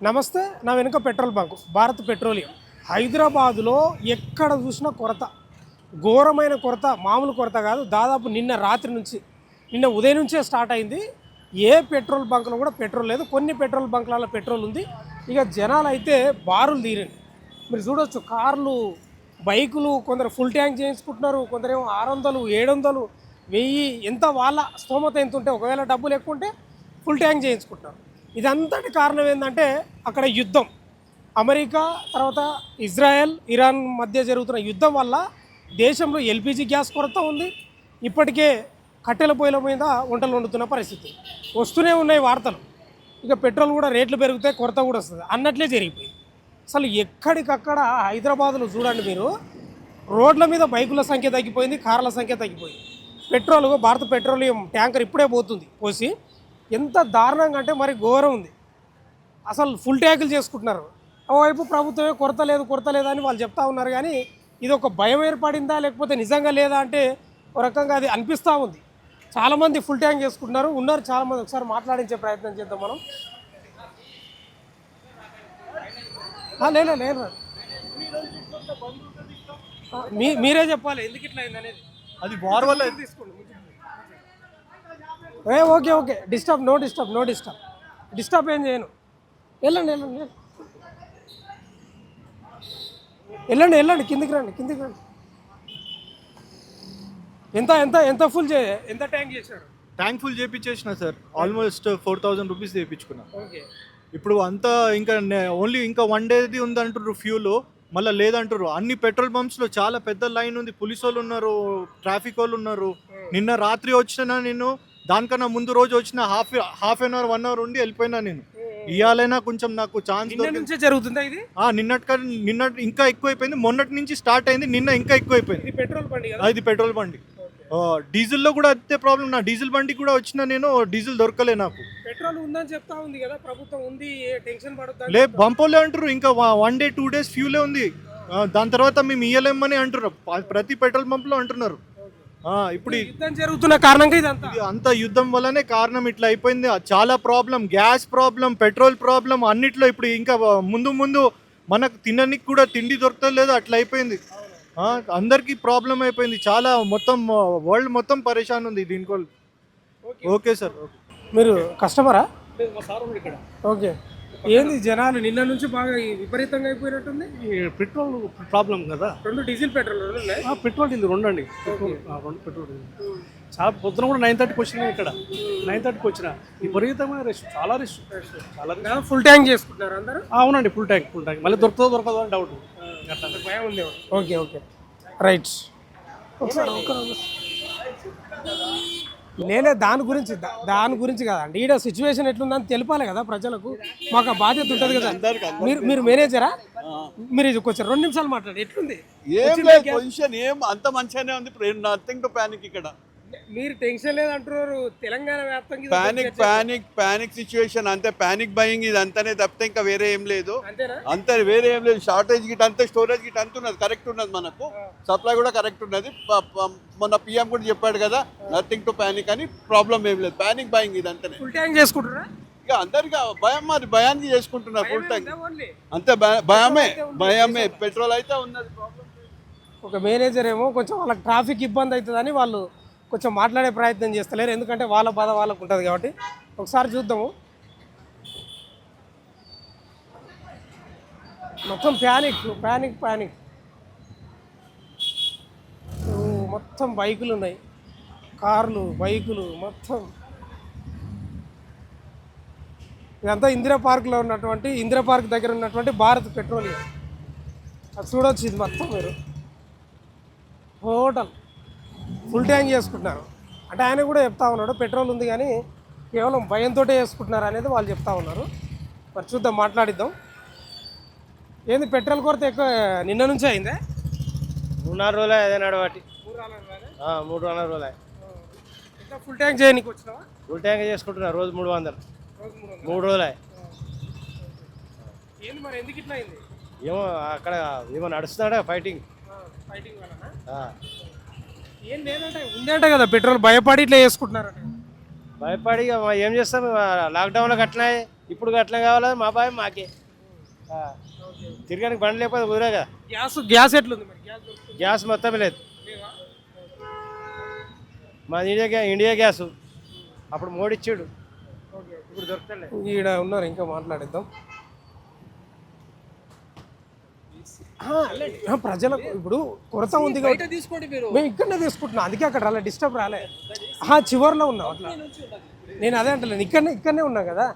నమస్తే. నా వెనుక పెట్రోల్ బంక్ భారత్ పెట్రోలియం. హైదరాబాదులో ఎక్కడ చూసినా కొరత, ఘోరమైన కొరత, మామూలు కొరత కాదు. దాదాపు నిన్న రాత్రి నుంచి, నిన్న ఉదయం నుంచే స్టార్ట్ అయింది. ఏ పెట్రోల్ బంక్లో కూడా పెట్రోల్ లేదు. కొన్ని పెట్రోల్ బంక్లలో పెట్రోల్ ఉంది. ఇక జనాలు అయితే బారులు తీరండి. మీరు చూడొచ్చు, కార్లు, బైకులు, కొందరు ఫుల్ ట్యాంక్ చేయించుకుంటున్నారు, కొందరేమో 600, 700, 1000, ఎంత వాళ్ళ స్తోమత ఎంత ఉంటే, ఒకవేళ డబ్బులు ఎక్కువ ఉంటే ఫుల్ ట్యాంక్ చేయించుకుంటున్నారు. ఇదంతటి కారణం ఏంటంటే అక్కడ యుద్ధం, అమెరికా తర్వాత ఇజ్రాయెల్, ఇరాన్ మధ్య జరుగుతున్న యుద్ధం వల్ల దేశంలో ఎల్పిజి గ్యాస్ కొరత ఉంది. ఇప్పటికే కట్టెల పొయ్యిల మీద వంటలు వండుతున్న పరిస్థితి వస్తూనే ఉన్నాయి వార్తలు. ఇక పెట్రోల్ కూడా రేట్లు పెరిగితే కొరత కూడా వస్తుంది అన్నట్లే జరిగిపోయింది. అసలు ఎక్కడికక్కడ హైదరాబాద్లో చూడండి మీరు, రోడ్ల మీద బైకుల సంఖ్య తగ్గిపోయింది, కార్ల సంఖ్య తగ్గిపోయింది. పెట్రోల్, భారత పెట్రోలియం ట్యాంకర్ ఇప్పుడే పోసి ఎంత దారుణంగా అంటే మరి ఘోరం ఉంది. అసలు ఫుల్ ట్యాంకులు చేసుకుంటున్నారు. ఓవైపు ప్రభుత్వమే కొరత లేదు అని వాళ్ళు చెప్తా ఉన్నారు. కానీ ఇది ఒక భయం ఏర్పడిందా లేకపోతే నిజంగా లేదా అంటే ఒక రకంగా అది అనిపిస్తూ ఉంది. చాలామంది ఫుల్ ట్యాంక్ చేసుకుంటున్నారు, ఉన్నారు చాలామంది. ఒకసారి మాట్లాడించే ప్రయత్నం చేద్దాం మనం. లేదు మీరే చెప్పాలి ఎందుకు ఇట్లా అయింది అనేది. అది వార్ వల్ల తీసుకోండి. ఓకే, నో డిస్టర్బ్ ఏం చేయను. వెళ్ళండి కిందికి రండి. ఎంత ఫుల్ ఎంత ట్యాంక్ చేశారు? ట్యాంక్ ఫుల్ చేయించేసిన సార్, ఆల్మోస్ట్ 4000 రూపీస్ చేయించుకున్నా. ఓకే, ఇప్పుడు అంతా ఇంకా ఓన్లీ ఇంకా 1 డేది ఉందంటారు ఫ్యూల్, మళ్ళీ లేదంటారు. అన్ని పెట్రోల్ బంప్స్లో చాలా పెద్ద లైన్ ఉంది, పోలీసు వాళ్ళు ఉన్నారు, ట్రాఫిక్ వాళ్ళు ఉన్నారు. నిన్న రాత్రి వచ్చినా నేను, దానికన్నా ముందు రోజు వచ్చిన హాఫ్ అన్ అవర్ 1 అవర్ ఉండి వెళ్ళిపోయినా నేను. ఇవాళైనా కొంచెం నాకు ఛాన్స్ నుంచే జరుగుతుందా ఇది? నిన్న ఇంకా ఎక్కువైపోయింది, మొన్నటి నుంచి స్టార్ట్ అయింది, నిన్న ఇంకా ఎక్కువైపోయింది. ఇది పెట్రోల్ బండి. డీజిల్లో కూడా అంతే ప్రాబ్లం. నా డీజిల్ బండి కూడా వచ్చిన నేను, డీజిల్ దొరకలే నాకు. పెట్రోల్ ఉందని చెప్తా ఉంది కదా ప్రభుత్వం, ఉంది, టెన్షన్ పడొద్దు. లే, బంపోలే అంటారు, ఇంకా 1 డే 2 డేస్ ఫ్యూలే ఉంది. దాని తర్వాత మేము ఇయ్యలేమని అంటున్నారు, ప్రతి పెట్రోల్ పంప్ లో అంటున్నారు. ఇప్పుడు యుద్ధం జరుగుతున్న కారణంగా ఇది అంత యుద్ధం వల్లనే కారణం ఇట్లా అయిపోయింది. చాలా problem, gas problem, petrol problem అన్నిట్లో. ఇప్పుడు ఇంకా ముందు మనకు తినడానికి కూడా తిండి దొరకలేదు, అట్లా అయిపోయింది. అందరికీ ప్రాబ్లం అయిపోయింది చాలా. మొత్తం వరల్డ్ మొత్తం పరేషాన్ ఉంది దీనికో. Okay sir. మీరు కస్టమరా? ఓకే, ఏంది జనాలు నిన్న నుంచి బాగా విపరీతంగా అయిపోయినట్టుంది. పెట్రోల్ ప్రాబ్లం కదా, 2 డీజిల్ పెట్రోల్ పెట్రోల్ డీజిల్ 2 అండి. 2 పెట్రోల్ డీజిల్ చాలా పొద్దున కూడా 9:30కి వచ్చినా, ఇక్కడ 9:30కి వచ్చిన విపరీతమైన రష్, చాలా రష్. ఫుల్ ట్యాంక్ చేసుకుంటారు అందరూ? అవునండి, ఫుల్ ట్యాంక్ మళ్ళీ దొరకదో అని డౌట్, భయం ఉంది. Okay, right. నేనే దాని గురించి కదండి. ఈడ సిచ్యువేషన్ ఎట్లుందని తెలిపాలి కదా ప్రజలకు, మాకు ఆ బాధ్యత ఉంటుంది కదా. మీరు మేనేజరా? మీరు ఇది కొంచెం 2 నిమిషాలు మాట్లాడి. ఎట్లుంది? పొజిషన్ ఏం అంత మంచిగానే ఉంది, నథింగ్ టు పానిక్. ఇక్కడ మీరు టెన్షన్ లేదంటారు, తెలంగాణ వ్యాప్తంగా పానిక్ సిచ్యువేషన్ అంతే. పానిక్ బయింగ్ ఇది అంతనే తప్పితే ఇంకా వేరే ఏం లేదు. అంతే, వేరే ఏం లేదు. షార్టేజ్ గిట్ అంతే, స్టోరేజ్ గిట్ అంత ఉన్నది, కరెక్ట్ ఉన్నది. మనకు సప్లై కూడా కరెక్ట్ ఉన్నది. మొన్న పిఎం కూడా చెప్పాడు కదా, నథింగ్ టు పానిక్ అని. ప్రాబ్లం ఏం లేదు. పానిక్ బయింగ్ ఇది అంతనే. ఫుల్ ట్యాంక్ చేసుకుంటారా? ఇక అందరికి భయం, మరి భయానికి చేసుకుంటున్నారు ఫుల్ ట్యాంక్ అంతే. భయమే పెట్రోల్ అయితే ఉన్నది. ఒక మేనేజర్ ఏమో కొంచెం వాళ్ళకి ట్రాఫిక్ ఇబ్బంది అవుతుందని వాళ్ళు కొంచెం మాట్లాడే ప్రయత్నం చేస్తలేరు, ఎందుకంటే వాళ్ళ బాధ వాళ్ళకు ఉంటుంది కాబట్టి. ఒకసారి చూద్దాము. మొత్తం ప్యానిక్. మొత్తం బైకులు ఉన్నాయి, కార్లు, బైకులు మొత్తం. ఇదంతా ఇందిరా పార్క్ దగ్గర ఉన్నటువంటి భారత్ పెట్రోలియం. అది చూడవచ్చు. ఇది మొత్తం మీరు హోటల్ ఫుల్ ట్యాంక్ చేసుకుంటున్నారు. అంటే ఆయన కూడా చెప్తా ఉన్నాడు పెట్రోల్ ఉంది కానీ కేవలం భయంతో చేసుకుంటున్నారు అనేది వాళ్ళు చెప్తా ఉన్నారు. మరి చూద్దాం, మాట్లాడిద్దాం. ఏంది పెట్రోల్ కొరత ఎక్కువ నిన్న నుంచే అయిందే? 3-4 రోజులే అదే నడవాటి. 3-4 రోజులే. ఇంకా ఫుల్ ట్యాంక్ చేయడానికి వచ్చినావా? ఫుల్ ట్యాంక్ చేసుకుంటున్నారు రోజు 300. 3 రోజులే. ఏంది మరి ఎందుకు ఇట్లా అయింది? ఏమో అక్కడ ఏమో నడుస్తున్నాడా ఫైటింగ్ వల్ల. ఏం లేదంటే ఉందంట కదా పెట్రోల్, భయపడి ఇట్లా చేసుకుంటున్నారట. భయపడి ఏం చేస్తాం, లాక్డౌన్లో కట్టినాయి. ఇప్పుడు అట్లా కావాలి మా బాయ్ మాకే తిరగడానికి బండి లేకపోతే కుదరే కదా. గ్యాస్ ఎట్లుంది మరి? గ్యాస్ దొరుకుతుందా? గ్యాస్ మొత్తం లేదు. మాది ఇండియా గ్యాస్ అప్పుడు మోడీ ఇచ్చాడు, ఇప్పుడు దొరుకుతలేదు. ఈడ ఉన్నారు, ఇంకా మాట్లాడిద్దాం. ప్రజలకు ఇప్పుడు కొరత ఉంది కాబట్టి మేము ఇక్కడనే తీసుకుంటున్నాం, అందుకే అక్కడ రాలే, డిస్టర్బ్ రాలే. చివరిలో ఉన్నాం అట్లా. నేను అదే అంటలేను, ఇక్కడనే ఉన్నా కదా.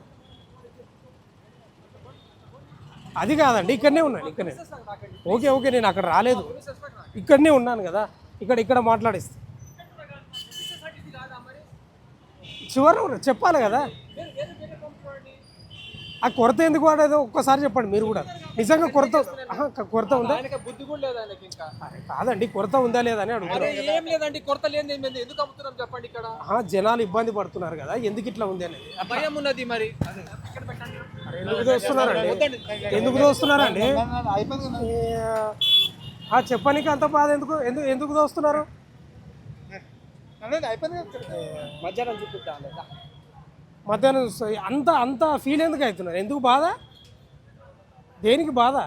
అది కాదండి, ఇక్కడనే ఉన్నాను, ఇక్కడనే. ఓకే నేను అక్కడ రాలేదు, ఇక్కడనే ఉన్నాను కదా. ఇక్కడ మాట్లాడిస్తా. చివరిలో ఉన్నా, చెప్పాలి కదా. ఆ కొరత ఎందుకు వాడేదో ఒక్కసారి చెప్పండి మీరు కూడా. నిజంగా కొరత ఉందా? అరే కాదండి, కొరత ఉందా లేదా అని అడుగుతున్నారు. జనాలు ఇబ్బంది పడుతున్నారు కదా, ఎందుకు ఇట్లా ఉంది అనేది భయం ఉన్నది మరి. ఎందుకు దోస్తున్నారండి? చెప్పడానికి అంత బాధ ఎందుకు దోస్తున్నారు? మధ్యాహ్నం అంత ఫీల్ ఎందుకు అవుతున్నారు? ఎందుకు బాధ? దేనికి బాధ?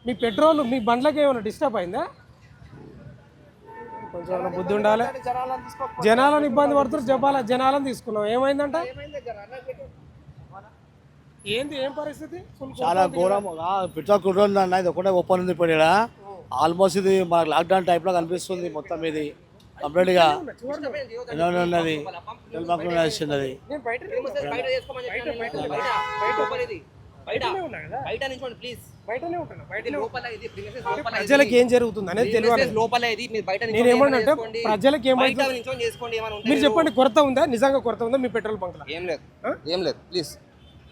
మీ పెట్రోల్ మీ బండ్లకి ఏమైనా డిస్టర్బ్ అయిందా? కొంచెం ఏమైనా బుద్ధి ఉండాలి. జనాలను ఇబ్బంది పడుతున్నారు, జనాలను తీసుకున్నాం, ఏమైందంట? ఏం పరిస్థితి? చాలా ఘోరం. పెట్రోల్ కుట్రోల్ అన్న ఇది ఒకటే ఓపెన్ ఉంది ఇప్పుడు. ఇక్కడ ఆల్మోస్ట్ ఇది మనకు లాక్డౌన్ టైప్లో కనిపిస్తుంది. మొత్తం ఇది కంప్లీట్గా ఉన్నది, వస్తున్నది. ప్రజలకు ఏం జరుగుతుంది అనేది తెలియాలి. నేనేమన్నంటే ప్రజలకు ఏమైంది మీరు చెప్పండి. కొరత ఉందా? నిజంగా కొరత ఉందా మీ పెట్రోల్ బంక్ లో? ఏం లేదు ప్లీజ్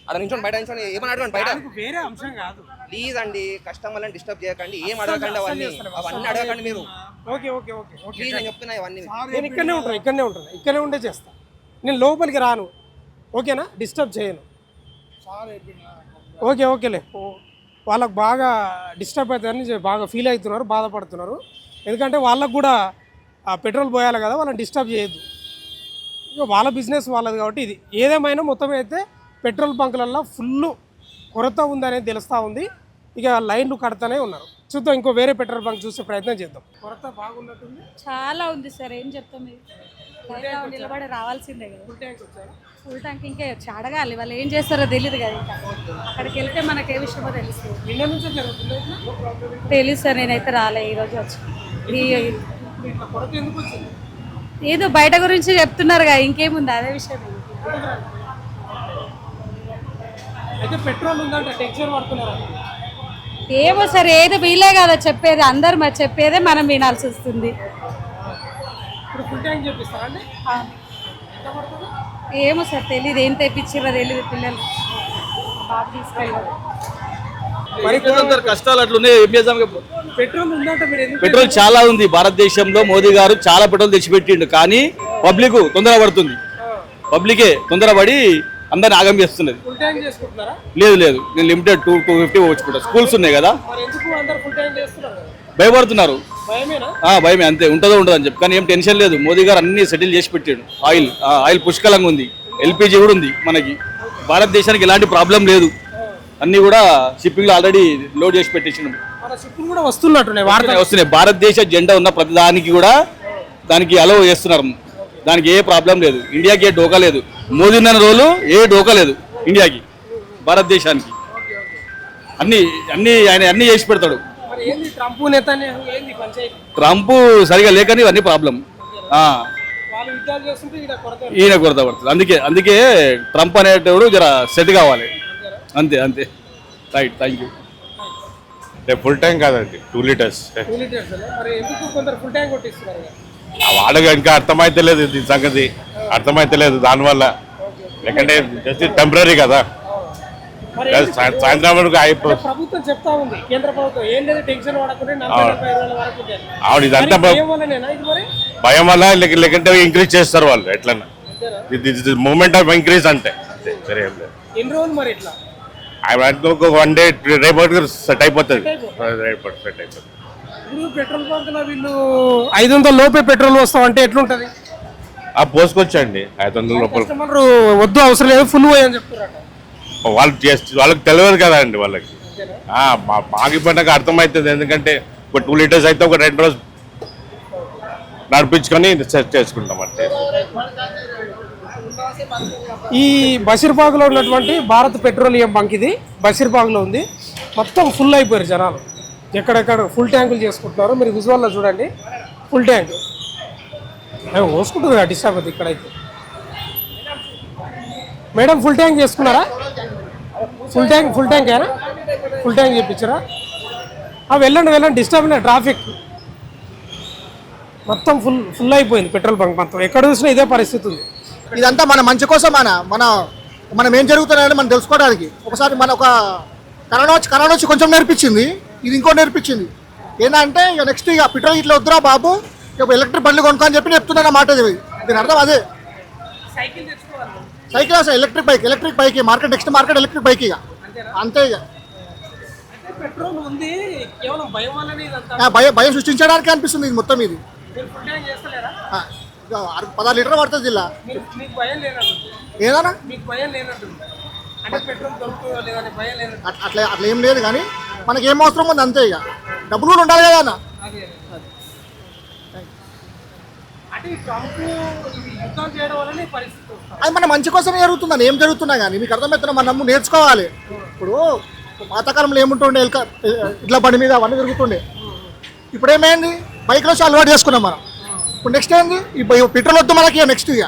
అక్కడ నించోండి, బయట నించోండి. ఏమని అడగండి బయట, వేరే అంశం కాదు. ప్లీజ్ అండి. కస్టమర్లను డిస్టర్బ్ చేయకండి, ఏం అడగకండి, అవన్నీ అడగకండి మీరు. ఓకే ప్లీజ్ నేను చెప్తున్నా ఇవన్నీ. నేను ఇక్కడనే ఉండే చేస్తా. నేను లోపలికి రాను, ఓకేనా? డిస్టర్బ్ చేయను. ఓకేలే. వాళ్ళకు బాగా డిస్టర్బ్ అవుతుందని బాగా ఫీల్ అవుతున్నారు, బాధపడుతున్నారు. ఎందుకంటే వాళ్ళకు కూడా పెట్రోల్ పోయాలి కదా, వాళ్ళని డిస్టర్బ్ చేయొద్దు. ఇక వాళ్ళ బిజినెస్ వాళ్ళది కాబట్టి ఇది. ఏదేమైనా మొత్తం అయితే పెట్రోల్ బంకులలో ఫుల్ కొరత ఉందనేది తెలుస్తూ ఉంది. ఇక లైన్లు కడతానే ఉన్నారు. చూద్దాం, ఇంకో వేరే పెట్రోల్ బంక్ చూసే ప్రయత్నం చేద్దాం. కొరత బాగున్నట్టుంది, చాలా ఉంది సార్. ఏం చెప్తాం, నిలబడి రావాల్సిందే కదా. ఫుల్ ట్యాంక్ ఇంకా అడగాలి, వాళ్ళు ఏం చేస్తారో తెలియదు కదా. ఇంకా అక్కడికి వెళ్తే మనకి ఏ విషయమో తెలుస్తుంది. నిన్న నుంచే జరుగుతుంది తెలుసు సార్, నేనైతే రాలే, ఈరోజు వచ్చి. కొరత ఎందుకు వచ్చింది? ఏదో బయట గురించి చెప్తున్నారు కదా, ఇంకేముంది అదే విషయం. అయితే పెట్రోల్ ఉందంటే టెన్షన్ పడుతున్నారు. ఏమో సార్, ఏదో వీలే కదా చెప్పేది, అందరు మరి చెప్పేదే మనం వినాల్సి వస్తుంది. ఇప్పుడు ఫుల్ ట్యాంక్ చెప్పిస్తారండి? ఏమో సార్ తెలియదు, ఏం తెప్పించారో తెలియదు. పిల్లలు బాగా తీసుకెళ్ళారు. కష్టాలు అట్లున్నాయి. ఏం చేద్దాం? పెట్రోల్ ఉందంటే మీరు ఎందుకు? పెట్రోల్ చాలా ఉంది భారతదేశంలో. మోదీ గారు చాలా పెట్రోల్ తెచ్చిపెట్టిండు, కానీ పబ్లిక్ తొందర పడుతుంది. పబ్లికే తొందరపడి అందరిని ఆగం చేస్తున్నది. ఫుల్ ట్యాంక్ చేసుకుంటున్నారా? లేదు నేను లిమిటెడ్ 250 వచ్చుకుంటా. స్కూల్స్ ఉన్నాయి కదా, మరి ఎందుకు అందరు ఫుల్ ట్యాంక్ చేస్తున్నారు? భయపడుతున్నారు. భయమేనా? భయమే, అంతే. ఉంటుందో అని చెప్పి, కానీ ఏం టెన్షన్ లేదు. మోదీ గారు అన్ని సెటిల్ చేసి పెట్టాడు. ఆయిల్ పుష్కలంగా ఉంది, ఎల్పిజి కూడా ఉంది. మనకి భారతదేశానికి ఎలాంటి ప్రాబ్లం లేదు. అన్ని కూడా షిప్పింగ్ లో ఆల్రెడీ లోడ్ చేసి పెట్టేసినాం. షిప్పింగ్ కూడా వస్తున్నాయి. భారతదేశ జెండా ఉన్న ప్రతి దానికి కూడా దానికి అలౌ చేస్తున్నారు. దానికి ఏ ప్రాబ్లం లేదు. ఇండియాకి ఏ డోకా లేదు. మోదీ ఉన్న రోజులు ఏ డోకా లేదు ఇండియాకి, భారతదేశానికి. ఆయన అన్ని చేసి పెడతాడు. ట్రంప్ సరిగా లేకని ఇవన్నీ ప్రాబ్లం. ఈయన కొరత పడుతుంది. అందుకే ట్రంప్ అనేటప్పుడు జర సెట్ కావాలి. అంతే. Right, thank you. Full tank కాదండి, 2 లీటర్స్. వాళ్ళకి ఇంకా అర్థమైతలేదు ఇది సంగతి, అర్థమైతలేదు దానివల్ల. లేకంటే జస్ట్ టెంపరీ కదా, సాయంత్రం వరకు అయిపోతుంది. ప్రభుత్వం చెప్తా ఉంది, కేంద్ర ప్రభుత్వం ఏం లేదు, టెన్షన్ పడకుండా అవును, ఇదంతా భయం వల్ల. లేకంటే ఇంక్రీజ్ చేస్తారు వాళ్ళు ఎట్లన్నా. ఇది మూమెంట్ ఆఫ్ ఇంక్రీజ్ అంటే సరే. ఏం లేదు. ఎన్ని రోజులు మరి ఇట్లా? 1 డే రేపు సెట్ అయిపోతుంది. ఇప్పుడు పెట్రోల్ బంక్ లో వీళ్ళు 500 లోపే పెట్రోల్ వస్తాం అంటే ఎట్లుంటది? పోసుకొచ్చండి 500 రూపాయలు. కస్టమర్ వద్దు అవసరం లేదు ఫుల్ పోయి అని చెప్తున్నారట. వాళ్ళకి తెలియదు కదా అండి వాళ్ళకి. మాకు ఇప్పటికి అర్థమవుతుంది, ఎందుకంటే ఒక 2 లీటర్స్ అయితే ఒక 2 రోజు నడిపించుకొని సెట్ చేసుకుంటాం అంటే. ఈ బషీర్బాగ్లో ఉన్నటువంటి భారత్ పెట్రోలియం బంక్ ఇది బషీర్బాగ్లో ఉంది. మొత్తం ఫుల్ అయిపోయారు జనాలు, ఎక్కడెక్కడ ఫుల్ ట్యాంకులు చేసుకుంటున్నారు. మీరు విజువల్లో చూడండి, ఫుల్ ట్యాంక్ పోసుకుంటుంది కదా డిస్టర్బ్ అవుతుంది ఇక్కడైతే. మేడం ఫుల్ ట్యాంక్ చేసుకున్నారా? ఫుల్ ట్యాంకేనా? ఫుల్ ట్యాంక్ చేయించారా? వెళ్ళండి డిస్టర్బ్ అయినా ట్రాఫిక్ మొత్తం ఫుల్ అయిపోయింది పెట్రోల్ బంక్ మొత్తం. ఎక్కడ చూసినా ఇదే పరిస్థితి ఉంది. ఇదంతా మన మంచి కోసం మనం ఏం జరుగుతున్నాయని మనం తెలుసుకోవడానికి. ఒకసారి మన ఒక కరోనా వచ్చి కొంచెం నేర్పించింది, ఇది ఇంకో నేర్పించింది. ఏంటంటే ఇక నెక్స్ట్ ఇక పెట్రోల్ ఇట్లా వద్దురా బాబు, ఇక ఎలక్ట్రిక్ బండ్లు కొనుక్కో అని చెప్తున్నా మాట. దీని అర్థం అదే. సైకిల్ అసలు electric bike market, next market electric bike. ఇక అంతే. ఇక పెట్రోల్ ఉంది కేవలం భయం సృష్టించడానికి అనిపిస్తుంది ఇది మొత్తం. ఇది 16 లీటర్ పడుతుంది జిల్లా. ఏదన్నా అట్లా ఏం లేదు, కానీ మనకి ఏం అవసరం ఉంది అంతే. ఇక డబ్బులు కూడా ఉండాలి కదా అన్న. అది మన మంచి కోసం జరుగుతుందని ఏం జరుగుతున్నా కానీ మీకు అర్థమవుతున్నా. మనం నేర్చుకోవాలి. ఇప్పుడు పాతకాలంలో ఏముంటుండే, ఇట్లా బండి మీద అవన్నీ జరుగుతుండే. ఇప్పుడు ఏమైంది, బైక్లో అలవాటు చేసుకున్నాం మనం. ఇప్పుడు నెక్స్ట్ ఏంది, ఈ పెట్రోల్ వద్దు మనకి, నెక్స్ట్ ఇక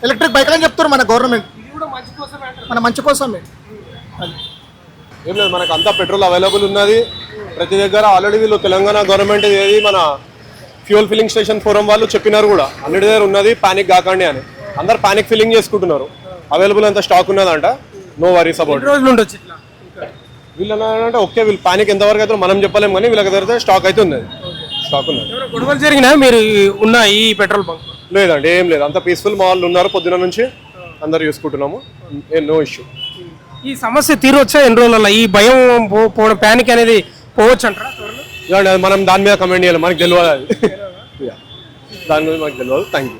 ఎలక్ట్రిక్ బైక్ అని చెప్తున్నారు మన గవర్నమెంట్. మన మంచి కోసమే. ఏం లేదు, మనకు అంతా పెట్రోల్ అవైలబుల్ ఉన్నది ప్రతి దగ్గర. ఆల్రెడీ వీళ్ళు తెలంగాణ గవర్నమెంట్ ఏది మన ఫ్యూయల్ ఫిల్లింగ్ స్టేషన్ ఫోరం వాళ్ళు చెప్పినారు కూడా, అన్నిటి దగ్గర ఉన్నది, ప్యానిక్ కాకండి అని. అందరు ప్యానిక్ ఫిల్లింగ్ చేసుకుంటున్నారు. అవైలబుల్ అంత స్టాక్ ఉన్నదంట, నో వరీస్ అబౌట్. వీళ్ళు అంటే ఓకే, వీళ్ళు ప్యానిక్ ఎంతవరకు అయితే మనం చెప్పలేము, కానీ వీళ్ళకి దగ్గర స్టాక్ అయితే ఉన్నది. స్టాక్ ఉన్నది. గొడవలు జరిగినా మీరు ఉన్న ఈ పెట్రోల్ బంక్? లేదండి, ఏం లేదు, అంత పీస్ఫుల్. మా వాళ్ళు ఉన్నారు, పొద్దున నుంచి అందరు చూసుకుంటున్నాము, నో ఇష్యూ. ఈ సమస్య తీరొచ్చా ఎన్ని రోజులలో? ఈ భయం పోవడం, ప్యానిక్ అనేది పోవచ్చు అంటారా? మనం దాని మీద కమెంట్ చేయాలి, మనకు తెలియదు అది. దాని మీద మనకు తెలియదు. Thank you.